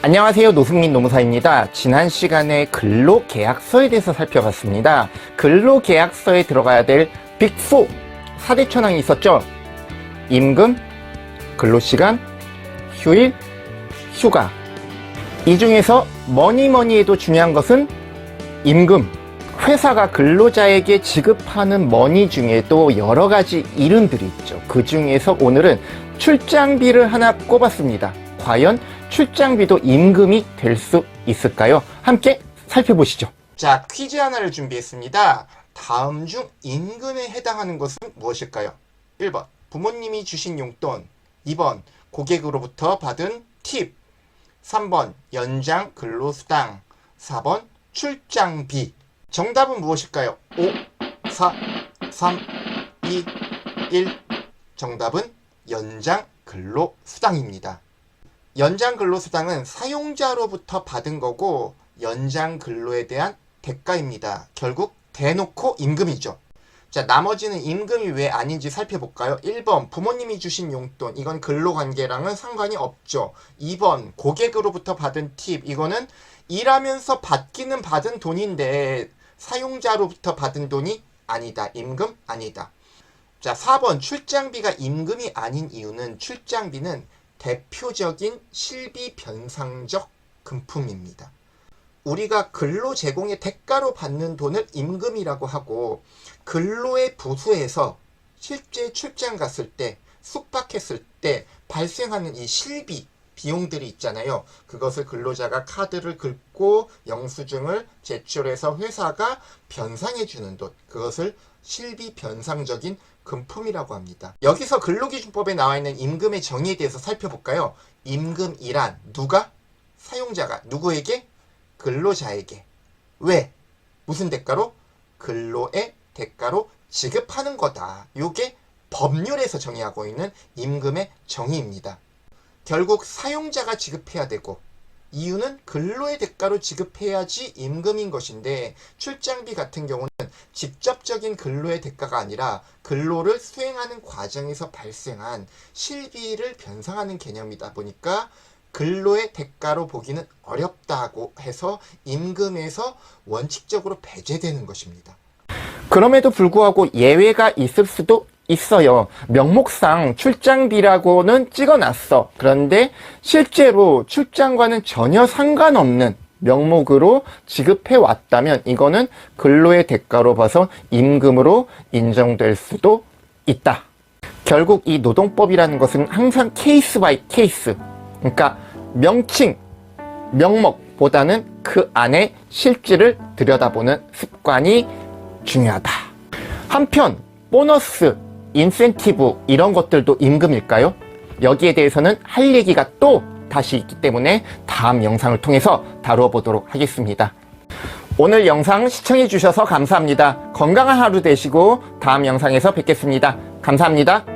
안녕하세요. 노승민 노무사입니다. 지난 시간에 근로계약서에 대해서 살펴봤습니다. 근로계약서에 들어가야 될 빅4 4대 천왕이 있었죠. 임금, 근로시간, 휴일, 휴가. 이 중에서 뭐니 해도 중요한 것은 임금. 회사가 근로자에게 지급하는 머니 중에도 여러 가지 이름들이 있죠. 그 중에서 오늘은 출장비를 하나 꼽았습니다. 과연 출장비도 임금이 될 수 있을까요? 함께 살펴보시죠. 자, 퀴즈 하나를 준비했습니다. 다음 중 임금에 해당하는 것은 무엇일까요? 1번 부모님이 주신 용돈, 2번 고객으로부터 받은 팁, 3번 연장 근로수당, 4번 출장비. 정답은 무엇일까요? 5, 4, 3, 2, 1. 정답은 연장 근로수당입니다. 연장 근로수당은 사용자로부터 받은 거고 연장 근로에 대한 대가입니다. 결국 대놓고 임금이죠. 자, 나머지는 임금이 왜 아닌지 살펴볼까요? 1번 부모님이 주신 용돈, 이건 근로관계랑은 상관이 없죠. 2번 고객으로부터 받은 팁, 이거는 일하면서 받기는 받은 돈인데 사용자로부터 받은 돈이 아니다. 임금 아니다. 자, 4번 출장비가 임금이 아닌 이유는 출장비는 대표적인 실비 변상적 금품입니다. 우리가 근로 제공의 대가로 받는 돈을 임금이라고 하고, 근로의 부수에서 실제 출장 갔을 때, 숙박했을 때 발생하는 이 실비 비용들이 있잖아요. 그것을 근로자가 카드를 긁고 영수증을 제출해서 회사가 변상해주는 돈, 그것을 실비 변상적인 금품이라고 합니다. 여기서 근로기준법에 나와 있는 임금의 정의에 대해서 살펴볼까요? 임금이란 누가? 사용자가 누구에게? 근로자에게. 왜? 무슨 대가로? 근로의 대가로 지급하는 거다. 이게 법률에서 정의하고 있는 임금의 정의입니다. 결국 사용자가 지급해야 되고, 이유는 근로의 대가로 지급해야지 임금인 것인데, 출장비 같은 경우는 직접적인 근로의 대가가 아니라 근로를 수행하는 과정에서 발생한 실비를 변상하는 개념이다 보니까 근로의 대가로 보기는 어렵다고 해서 임금에서 원칙적으로 배제되는 것입니다. 그럼에도 불구하고 예외가 있을 수도 있어요. 명목상 출장비라고는 찍어놨어. 그런데 실제로 출장과는 전혀 상관없는 명목으로 지급해 왔다면 이거는 근로의 대가로 봐서 임금으로 인정될 수도 있다. 결국 이 노동법이라는 것은 항상 케이스 바이 케이스, 그러니까 명칭, 명목보다는 그 안에 실질을 들여다보는 습관이 중요하다. 한편 보너스, 인센티브 이런 것들도 임금일까요? 여기에 대해서는 할 얘기가 또 다시 있기 때문에 다음 영상을 통해서 다루어 보도록 하겠습니다. 오늘 영상 시청해 주셔서 감사합니다. 건강한 하루 되시고 다음 영상에서 뵙겠습니다. 감사합니다.